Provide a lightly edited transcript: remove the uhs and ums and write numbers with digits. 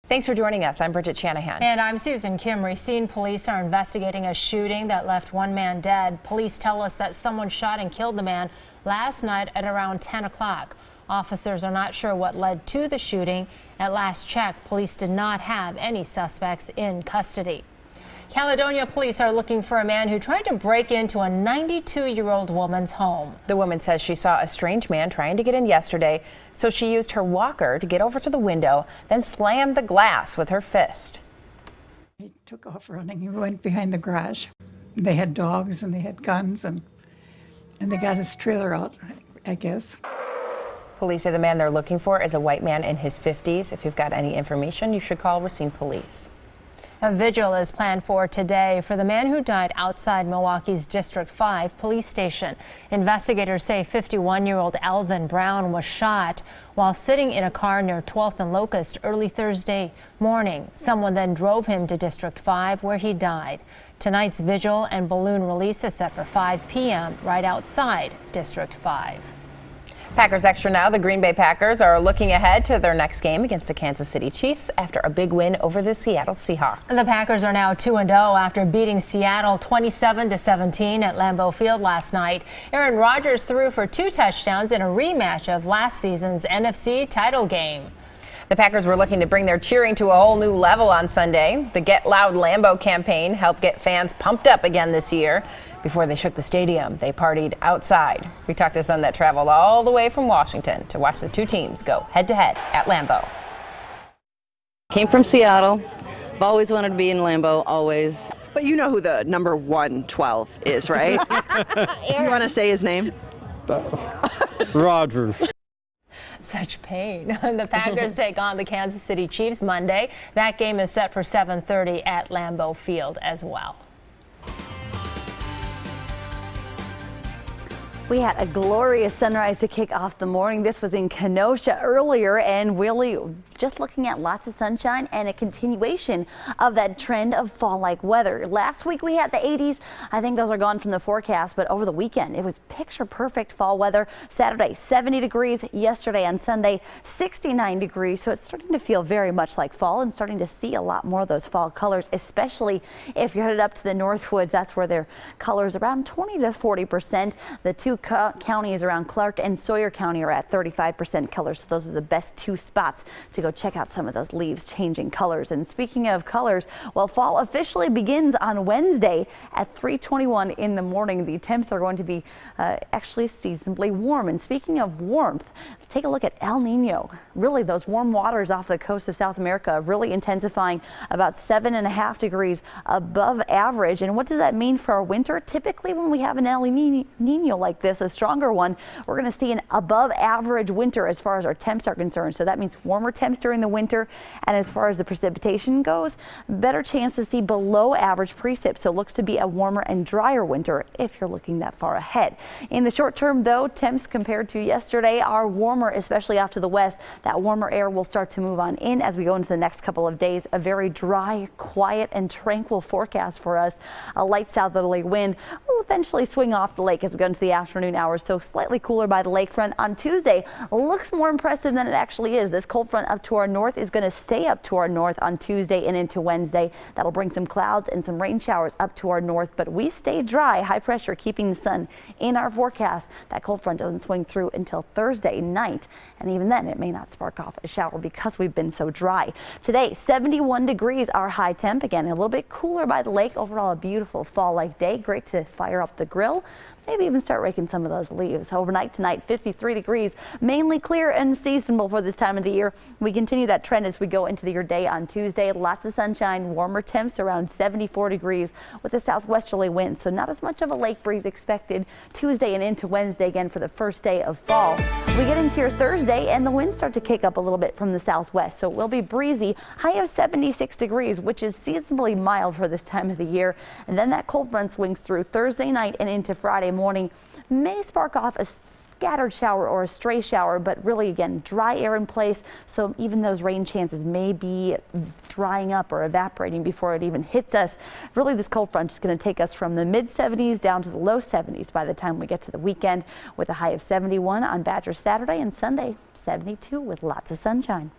Thanks for joining us. I'm Bridget Shanahan. And I'm Susan Kim. Racine police are investigating a shooting that left one man dead. Police tell us that someone shot and killed the man last night at around 10 o'clock. Officers are not sure what led to the shooting. At last check, police did not have any suspects in custody. Caledonia police are looking for a man who tried to break into a 92-year-old woman's home. The woman says she saw a strange man trying to get in yesterday, so she used her walker to get over to the window, then slammed the glass with her fist. He took off running. He went behind the garage. They had dogs and they had guns, and they got his trailer out, I guess. Police say the man they're looking for is a white man in his 50s. If you've got any information, you should call Racine Police. A vigil is planned for today for the man who died outside Milwaukee's District 5 police station. Investigators say 51-year-old Alvin Brown was shot while sitting in a car near 12th and Locust early Thursday morning. Someone then drove him to District 5 where he died. Tonight's vigil and balloon release is set for 5 p.m. right outside District 5. Packers Extra now. The Green Bay Packers are looking ahead to their next game against the Kansas City Chiefs after a big win over the Seattle Seahawks. The Packers are now 2-0 after beating Seattle 27-17 at Lambeau Field last night. Aaron Rodgers threw for 2 touchdowns in a rematch of last season's NFC title game. The Packers were looking to bring their cheering to a whole new level on Sunday. The Get Loud Lambeau campaign helped get fans pumped up again this year. Before they shook the stadium, they partied outside. We talked to some that traveled all the way from Washington to watch the two teams go head-to-head at Lambeau. Came from Seattle. I've always wanted to be in Lambeau, always. But you know who the number 112 is, right? Do you want to say his name? Rodgers. Such pain. The Packers take on the Kansas City Chiefs Monday. That game is set for 7:30 at Lambeau Field as well. We had a glorious sunrise to kick off the morning. This was in Kenosha earlier, and really just looking at lots of sunshine and a continuation of that trend of fall-like weather. Last week we had the 80s. I think those are gone from the forecast, but over the weekend it was picture-perfect fall weather. Saturday 70 degrees, yesterday on Sunday 69 degrees, so it's starting to feel very much like fall and starting to see a lot more of those fall colors, especially if you're headed up to the Northwoods. That's where their colors around 20 to 40%. The two counties around Clark and Sawyer County are at 35% colors, so those are the best two spots to go check out some of those leaves changing colors. And speaking of colors, well, fall officially begins on Wednesday at 3:21 in the morning. The temps are going to be actually seasonably warm. And speaking of warmth, take a look at El Nino. Really, those warm waters off the coast of South America really intensifying, about 7.5 degrees above average. And what does that mean for our winter? Typically, when we have an El Nino like this, a stronger one, we're going to see an above average winter as far as our temps are concerned. So that means warmer temps during the winter. And as far as the precipitation goes, better chance to see below average precip. So it looks to be a warmer and drier winter if you're looking that far ahead. In the short term, though, temps compared to yesterday are warmer, especially out to the west. That warmer air will start to move on in as we go into the next couple of days. A very dry, quiet, and tranquil forecast for us. A light southerly wind will eventually swing off the lake as we go into the afternoon hours, so slightly cooler by the lakefront. On Tuesday, looks more impressive than it actually is. This cold front up to our north is going to stay up to our north on Tuesday and into Wednesday. That'll bring some clouds and some rain showers up to our north, but we stay dry. High pressure keeping the sun in our forecast. That cold front doesn't swing through until Thursday night, and even then it may not spark off a shower because we've been so dry. Today, 71 degrees our high temp. Again, a little bit cooler by the lake. Overall, a beautiful fall-like day. Great to fire up the grill. Maybe even start raking some of those leaves. Overnight tonight, 53 degrees, mainly clear and seasonable for this time of the year. We continue that trend as we go into your day on Tuesday. Lots of sunshine, warmer temps around 74 degrees with a southwesterly wind, so not as much of a lake breeze expected Tuesday and into Wednesday again for the first day of fall. We get into your Thursday and the winds start to kick up a little bit from the southwest, so it will be breezy. High of 76 degrees, which is seasonably mild for this time of the year. And then that cold front swings through Thursday night and into Friday morning. May spark off a scattered shower or a stray shower, but really, again, dry air in place. So even those rain chances may be drying up or evaporating before it even hits us. Really, this cold front is going to take us from the mid 70s down to the low 70s by the time we get to the weekend, with a high of 71 on Badger Saturday, and Sunday 72 with lots of sunshine.